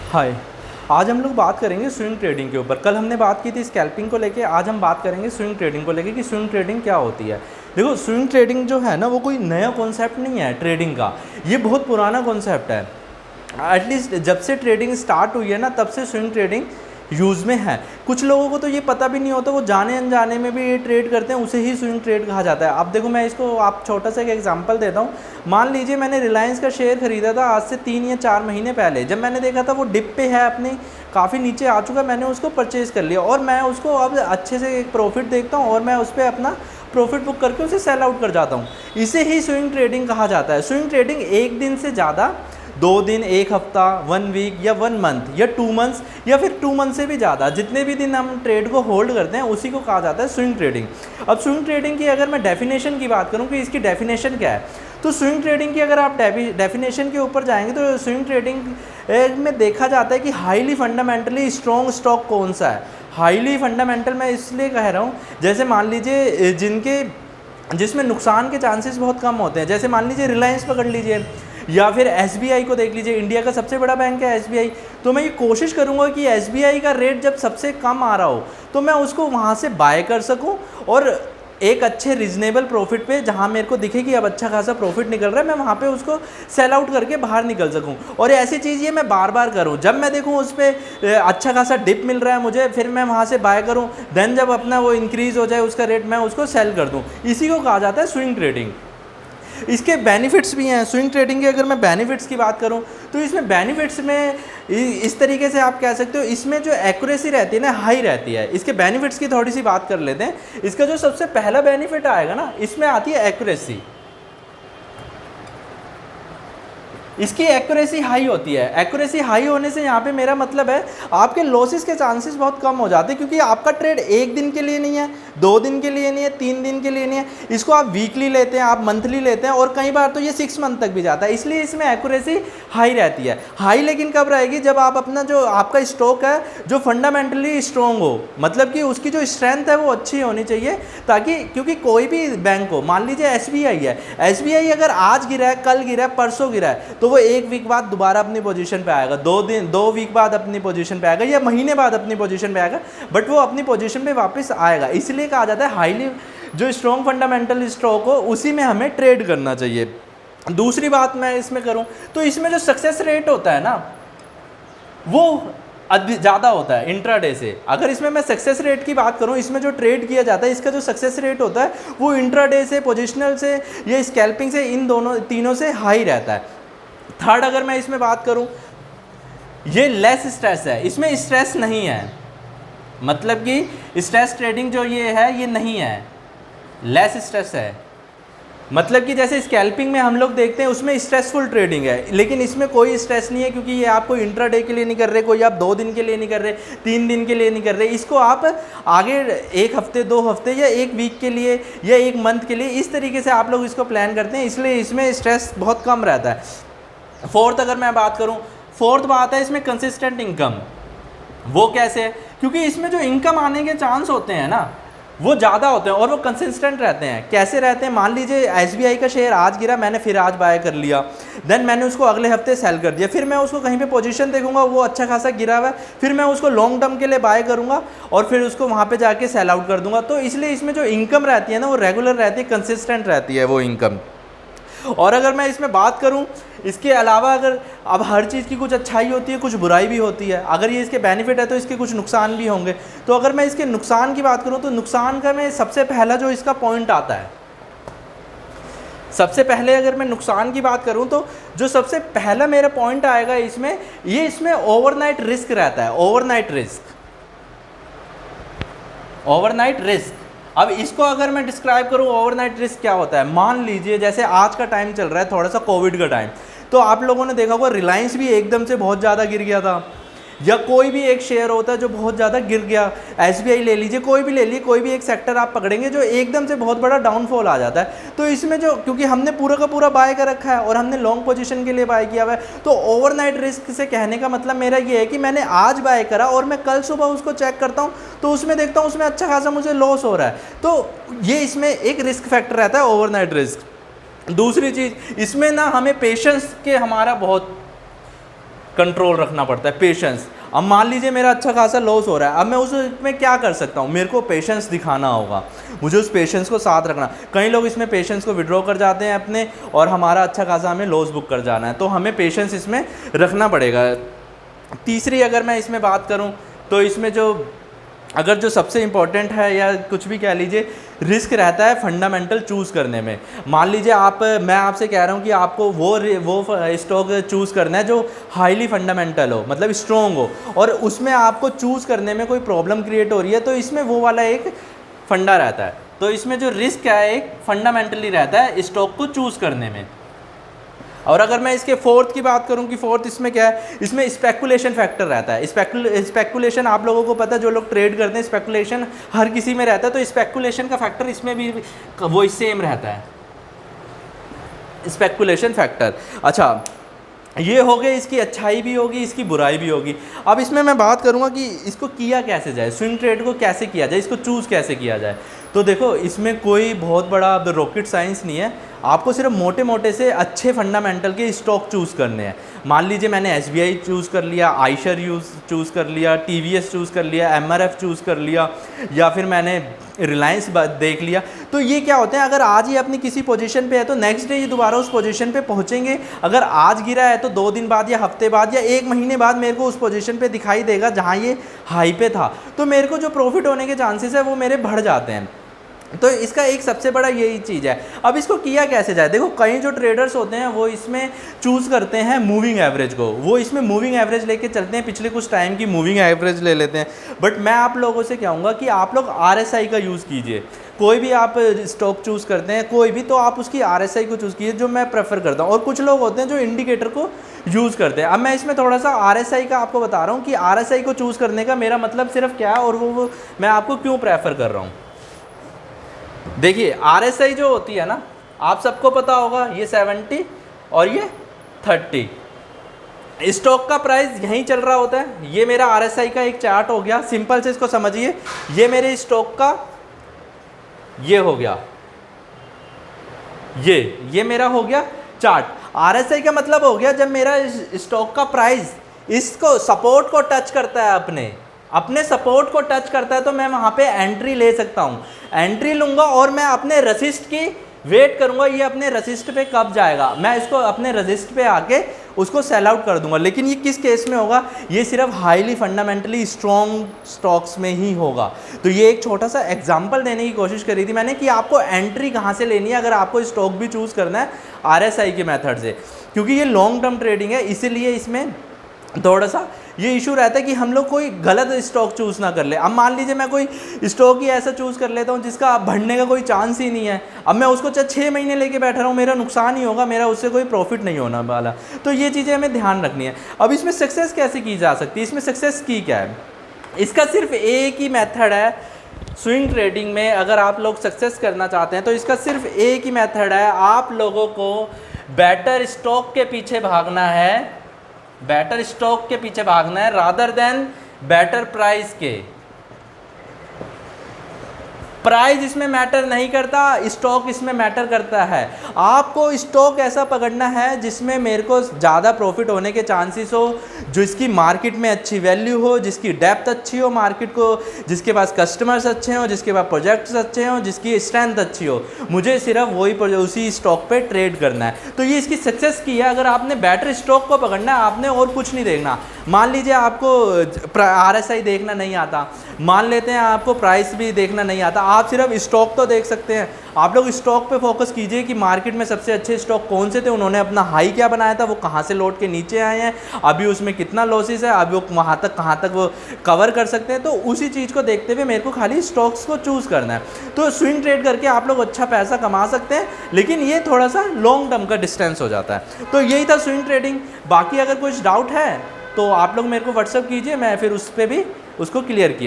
हाय। आज हम लोग बात करेंगे स्विंग ट्रेडिंग के ऊपर। कल हमने बात की थी स्कैल्पिंग को लेके, आज हम बात करेंगे स्विंग ट्रेडिंग को लेके कि स्विंग ट्रेडिंग क्या होती है। देखो, स्विंग ट्रेडिंग जो है ना, वो कोई नया कॉन्सेप्ट नहीं है ट्रेडिंग का, ये बहुत पुराना कॉन्सेप्ट है। एटलीस्ट जब से ट्रेडिंग स्टार्ट हुई है ना, तब से स्विंग ट्रेडिंग यूज़ में है। कुछ लोगों को तो ये पता भी नहीं होता, वो जाने अनजाने में भी ये ट्रेड करते हैं, उसे ही स्विंग ट्रेड कहा जाता है। अब देखो, मैं इसको आप छोटा सा एक एग्जांपल देता हूँ। मान लीजिए मैंने रिलायंस का शेयर खरीदा था आज से 3 या 4 महीने पहले। जब मैंने देखा था वो डिप पे है, अपनी काफ़ी नीचे आ चुका, मैंने उसको परचेज़ कर लिया और मैं उसको अब अच्छे से एक प्रॉफिट देखता हूँ और मैं उस पर अपना प्रॉफिट बुक करके उसे सेल आउट कर जाता हूँ। इसे ही स्विंग ट्रेडिंग कहा जाता है। स्विंग ट्रेडिंग एक दिन से ज़्यादा, 2 दिन, 1 हफ्ता, 1 वीक या 1 मंथ या 2 मंथ्स या फिर 2 मंथ से भी ज़्यादा, जितने भी दिन हम ट्रेड को होल्ड करते हैं उसी को कहा जाता है स्विंग ट्रेडिंग। अब स्विंग ट्रेडिंग की अगर मैं डेफिनेशन की बात करूं कि इसकी डेफिनेशन क्या है, तो स्विंग ट्रेडिंग की अगर आप डेफिनेशन के ऊपर जाएंगे तो स्विंग ट्रेडिंग में देखा जाता है कि हाईली फंडामेंटली स्ट्रॉन्ग स्टॉक कौन सा है। हाईली फंडामेंटल मैं इसलिए कह रहा हूँ, जैसे मान लीजिए जिसमें नुकसान के चांसेस बहुत कम होते हैं। जैसे मान लीजिए रिलायंस पकड़ लीजिए या फिर एसबीआई को देख लीजिए, इंडिया का सबसे बड़ा बैंक है एसबीआई। तो मैं ये कोशिश करूंगा कि एसबीआई का रेट जब सबसे कम आ रहा हो तो मैं उसको वहाँ से बाय कर सकूं और एक अच्छे रीजनेबल प्रॉफिट पे, जहाँ मेरे को दिखे कि अब अच्छा खासा प्रॉफिट निकल रहा है, मैं वहाँ पे उसको सेल आउट करके बाहर निकल सकूँ। और ऐसी चीज़ ये मैं बार बार करूँ, जब मैं देखूँ उस पर अच्छा खासा डिप मिल रहा है मुझे, फिर मैं वहाँ से बाय करूँ, देन जब अपना वो इंक्रीज़ हो जाए उसका रेट, मैं उसको सेल कर दूँ। इसी को कहा जाता है स्विंग ट्रेडिंग। इसके बेनिफिट्स भी हैं स्विंग ट्रेडिंग के। अगर मैं बेनिफिट्स की बात करूं तो इसमें बेनिफिट्स में इस तरीके से आप कह सकते हो, इसमें जो एक्यूरेसी रहती है ना, हाई रहती है। इसके बेनिफिट्स की थोड़ी सी बात कर लेते हैं। इसका जो सबसे पहला बेनिफिट आएगा ना, इसमें आती है एक्यूरेसी। इसकी एक्यूरेसी हाई होती है। एक्यूरेसी हाई होने से यहाँ पे मेरा मतलब है आपके लॉसेस के चांसेस बहुत कम हो जाते हैं, क्योंकि आपका ट्रेड 1 दिन के लिए नहीं है, 2 दिन के लिए नहीं है, 3 दिन के लिए नहीं है। इसको आप वीकली लेते हैं, आप मंथली लेते हैं और कई बार तो ये 6 मंथ तक भी जाता है। इसलिए इसमें एक्यूरेसी हाई रहती है। हाई लेकिन कब रहेगी, जब आप अपना जो आपका स्टॉक है जो फंडामेंटली स्ट्रॉन्ग हो, मतलब कि उसकी जो स्ट्रेंथ है वो अच्छी होनी चाहिए। ताकि क्योंकि कोई भी बैंक हो, मान लीजिए एसबीआई है, एसबीआई अगर आज गिरा है, कल गिरा है, परसों गिरा है, तो वो 1 वीक बाद दोबारा अपनी पोजीशन पे आएगा, 2 वीक बाद अपनी पोजीशन पे आएगा या महीने बाद अपनी पोजीशन पे आएगा, बट वो अपनी पोजीशन पे वापस आएगा। इसलिए कहा जाता है हाईली जो स्ट्रॉन्ग फंडामेंटल स्टॉक हो उसी में हमें ट्रेड करना चाहिए। दूसरी बात मैं इसमें करूं तो इसमें जो सक्सेस रेट होता है ना, वो ज़्यादा होता है इंट्राडे से। अगर इसमें मैं सक्सेस रेट की बात करूं, इसमें जो ट्रेड किया जाता है इसका जो सक्सेस रेट होता है वो इंट्राडे से, पोजिशनल से या स्कैल्पिंग से, इन तीनों से हाई रहता है। थर्ड अगर मैं इसमें बात करूं, ये लेस स्ट्रेस है, इसमें स्ट्रेस नहीं है। मतलब कि स्ट्रेस ट्रेडिंग जो ये है ये नहीं है, लेस स्ट्रेस है। मतलब कि जैसे स्कैल्पिंग में हम लोग देखते हैं उसमें स्ट्रेसफुल ट्रेडिंग है, लेकिन इसमें कोई स्ट्रेस नहीं है, क्योंकि ये आपको इंट्राडे के लिए नहीं कर रहे, कोई आप 2 दिन के लिए नहीं कर रहे, 3 दिन के लिए नहीं कर रहे। इसको आप आगे 1 हफ्ते, 2 हफ्ते या 1 वीक के लिए या 1 मंथ के लिए, इस तरीके से आप लोग इसको प्लान करते हैं, इसलिए इसमें स्ट्रेस बहुत कम रहता है। फोर्थ अगर मैं बात करूं, फोर्थ बात है इसमें कंसिस्टेंट इनकम। वो कैसे है, क्योंकि इसमें जो इनकम आने के चांस होते हैं ना वो ज़्यादा होते हैं और वो कंसिस्टेंट रहते हैं। कैसे रहते हैं, मान लीजिए एसबीआई का शेयर आज गिरा, मैंने फिर आज बाय कर लिया, देन मैंने उसको अगले हफ्ते सेल कर दिया, फिर मैं उसको कहीं पे पोजीशन देखूंगा वो अच्छा खासा गिरा हुआ है, फिर मैं उसको लॉन्ग टर्म के लिए बाय करूंगा और फिर उसको वहाँ पे जाके सेल आउट कर दूंगा। तो इसलिए इसमें जो इनकम रहती है ना वो रेगुलर रहती है, कंसिस्टेंट रहती है वो इनकम। और अगर मैं इसमें बात करूं, इसके अलावा अगर अब हर चीज़ की कुछ अच्छाई होती है, कुछ बुराई भी होती है। अगर ये इसके बेनिफिट है तो इसके कुछ नुकसान भी होंगे। तो अगर मैं इसके नुकसान की बात करूं तो नुकसान का में सबसे पहला जो इसका पॉइंट आता है, सबसे पहले अगर मैं नुकसान की बात करूं तो जो सबसे पहला मेरा पॉइंट आएगा इसमें, ये इसमें ओवरनाइट रिस्क रहता है। Overnight risk. अब इसको अगर मैं डिस्क्राइब करूँ ओवरनाइट रिस्क क्या होता है, मान लीजिए जैसे आज का टाइम चल रहा है, थोड़ा सा कोविड का टाइम, तो आप लोगों ने देखा होगा रिलायंस भी एकदम से बहुत ज़्यादा गिर गया था, या कोई भी एक शेयर होता है जो बहुत ज़्यादा गिर गया, एसबीआई ले लीजिए, कोई भी ले लीजिए, कोई भी एक सेक्टर आप पकड़ेंगे जो एकदम से बहुत बड़ा डाउनफॉल आ जाता है। तो इसमें जो, क्योंकि हमने पूरा का पूरा बाय कर रखा है और हमने लॉन्ग पोजीशन के लिए बाय किया हुआ है, तो ओवरनाइट रिस्क से कहने का मतलब मेरा ये है कि मैंने आज बाय करा और मैं कल सुबह उसको चेक करता हूँ तो उसमें देखता हूँ उसमें अच्छा खासा मुझे लॉस हो रहा है। तो ये इसमें एक रिस्क फैक्टर रहता है, ओवरनाइट रिस्क। दूसरी चीज़ इसमें ना हमें पेशेंस के हमारा बहुत कंट्रोल रखना पड़ता है, पेशेंस। अब मान लीजिए मेरा अच्छा खासा लॉस हो रहा है, अब मैं उसमें क्या कर सकता हूँ, मेरे को पेशेंस दिखाना होगा, मुझे उस पेशेंस को साथ रखना। कई लोग इसमें पेशेंस को विड्रॉ कर जाते हैं अपने, और हमारा अच्छा खासा हमें लॉस बुक कर जाना है, तो हमें पेशेंस इसमें रखना पड़ेगा। तीसरी अगर मैं इसमें बात करूँ तो इसमें जो सबसे इम्पॉर्टेंट है, या कुछ भी कह लीजिए, रिस्क रहता है फंडामेंटल चूज़ करने में। मान लीजिए मैं आपसे कह रहा हूँ कि आपको वो स्टॉक चूज़ करना है जो हाईली फंडामेंटल हो, मतलब स्ट्रॉन्ग हो, और उसमें आपको चूज़ करने में कोई प्रॉब्लम क्रिएट हो रही है, तो इसमें वो वाला एक फंडा रहता है। तो इसमें जो रिस्क है एक फंडामेंटली रहता है स्टॉक को चूज़ करने में। और अगर मैं इसके फोर्थ की बात करूं कि फोर्थ इसमें क्या है, इसमें स्पेकुलेशन फैक्टर रहता है। स्पेकुलेशन आप लोगों को पता है, जो लोग ट्रेड करते हैं स्पेकुलेशन हर किसी में रहता है, तो स्पेकुलेशन का फैक्टर इसमें भी वो सेम रहता है, स्पेकुलेशन फैक्टर। अच्छा, ये हो गए, इसकी अच्छाई भी होगी, इसकी बुराई भी होगी। अब इसमें मैं बात करूंगा कि इसको किया कैसे जाए, स्विंग ट्रेड को कैसे किया जाए, इसको चूज़ कैसे किया जाए। तो देखो, इसमें कोई बहुत बड़ा रॉकेट साइंस नहीं है, आपको सिर्फ मोटे मोटे से अच्छे फंडामेंटल के स्टॉक चूज़ करने हैं। मान लीजिए मैंने SBI चूज़ कर लिया, आइशर चूज़ कर लिया, TVS चूज़ कर लिया, MRF चूज़ कर लिया, या फिर मैंने रिलायंस देख लिया। तो ये क्या होते हैं, अगर आज ही अपनी किसी पोजीशन पे है तो नेक्स्ट डे ये दोबारा उस पोजीशन पे पहुंचेंगे। अगर आज गिरा है तो 2 दिन बाद या हफ्ते बाद या 1 महीने बाद मेरे को उस पोजीशन पे दिखाई देगा जहां ये हाई पे था, तो मेरे को जो प्रॉफिट होने के चांसेस है वो मेरे बढ़ जाते हैं। तो इसका एक सबसे बड़ा यही चीज़ है। अब इसको किया कैसे जाए, देखो कई जो ट्रेडर्स होते हैं वो इसमें चूज़ करते हैं मूविंग एवरेज को, वो इसमें मूविंग एवरेज लेके चलते हैं, पिछले कुछ टाइम की मूविंग एवरेज ले लेते हैं। बट मैं आप लोगों से कहूँगा कि आप लोग RSI का यूज़ कीजिए। कोई भी आप स्टॉक चूज़ करते हैं कोई भी, तो आप उसकी RSI को चूज़ कीजिए, जो मैं प्रेफर करता हूँ। और कुछ लोग होते हैं जो इंडिकेटर को यूज़ करते हैं। अब मैं इसमें थोड़ा सा RSI का आपको बता रहा हूँ कि RSI को चूज़ करने का मेरा मतलब सिर्फ क्या है, और वो मैं आपको क्यों प्रेफर कर रहा हूँ। देखिए, RSI जो होती है ना, आप सबको पता होगा, ये 70 और ये 30, स्टॉक का प्राइस यहीं चल रहा होता है। ये मेरा RSI का एक चार्ट हो गया, सिंपल से इसको समझिए, ये मेरे स्टॉक का ये हो गया, ये मेरा हो गया चार्ट। RSI का मतलब हो गया जब मेरा स्टॉक का प्राइस इसको सपोर्ट को टच करता है, अपने सपोर्ट को टच करता है, तो मैं वहाँ पे एंट्री ले सकता हूँ। एंट्री लूँगा और मैं अपने रेसिस्ट की वेट करूँगा, ये अपने रेसिस्ट पे कब जाएगा, मैं इसको अपने रेसिस्ट पे आके उसको सेल आउट कर दूंगा। लेकिन ये किस केस में होगा, ये सिर्फ हाईली फंडामेंटली स्ट्रॉन्ग स्टॉक्स में ही होगा। तो ये एक छोटा सा एग्जांपल देने की कोशिश करी थी मैंने कि आपको एंट्री कहाँ से लेनी है अगर आपको स्टॉक भी चूज़ करना है RSI के मेथड से, क्योंकि ये लॉन्ग टर्म ट्रेडिंग है, इसीलिए इसमें थोड़ा सा ये इशू रहता है कि हम लोग कोई गलत स्टॉक चूज़ ना कर ले। अब मान लीजिए मैं कोई स्टॉक ही ऐसा चूज़ कर लेता हूँ जिसका बढ़ने का कोई चांस ही नहीं है, अब मैं उसको चाहे 6 महीने लेके बैठा रहा हूँ, मेरा नुकसान ही होगा, मेरा उससे कोई प्रॉफिट नहीं होना वाला। तो ये चीज़ें हमें ध्यान रखनी है। अब इसमें सक्सेस कैसे की जा सकती है, इसमें सक्सेस की क्या है, इसका सिर्फ एक ही मेथड है स्विंग ट्रेडिंग में। अगर आप लोग सक्सेस करना चाहते हैं तो इसका सिर्फ एक ही मेथड है, आप लोगों को बेटर स्टॉक के पीछे भागना है, बेटर स्टॉक के पीछे भागना है रादर देन बेटर प्राइस के। प्राइस इसमें मैटर नहीं करता, स्टॉक इसमें मैटर करता है। आपको स्टॉक ऐसा पकड़ना है जिसमें मेरे को ज़्यादा प्रॉफिट होने के चांसेस हो, जो इसकी मार्केट में अच्छी वैल्यू हो, जिसकी डेप्थ अच्छी हो मार्केट को, जिसके पास कस्टमर्स अच्छे हों, जिसके पास प्रोजेक्ट्स अच्छे हों, जिसकी स्ट्रेंथ अच्छी हो। मुझे सिर्फ वही उसी स्टॉक पे ट्रेड करना है। तो ये इसकी सक्सेस की है। अगर आपने बेटर स्टॉक को पकड़ना है, आपने और कुछ नहीं देखना। मान लीजिए आपको RSI देखना नहीं आता, मान लेते हैं आपको प्राइस भी देखना नहीं आता, आप सिर्फ स्टॉक तो देख सकते हैं। आप लोग स्टॉक पे फोकस कीजिए कि मार्केट में सबसे अच्छे स्टॉक कौन से थे, उन्होंने अपना हाई क्या बनाया था, वो कहाँ से लौट के नीचे आए हैं, अभी उसमें कितना लॉसेस है, अभी वो वहाँ तक कहाँ तक वो कवर कर सकते हैं। तो उसी चीज़ को देखते हुए मेरे को खाली स्टॉक्स को चूज़ करना है। तो स्विंग ट्रेड करके आप लोग अच्छा पैसा कमा सकते हैं, लेकिन ये थोड़ा सा लॉन्ग टर्म का डिस्टेंस हो जाता है। तो यही था स्विंग ट्रेडिंग। बाकी अगर कुछ डाउट है तो आप लोग मेरे को व्हाट्सअप कीजिए, मैं फिर उस पर भी उसको क्लियर किया।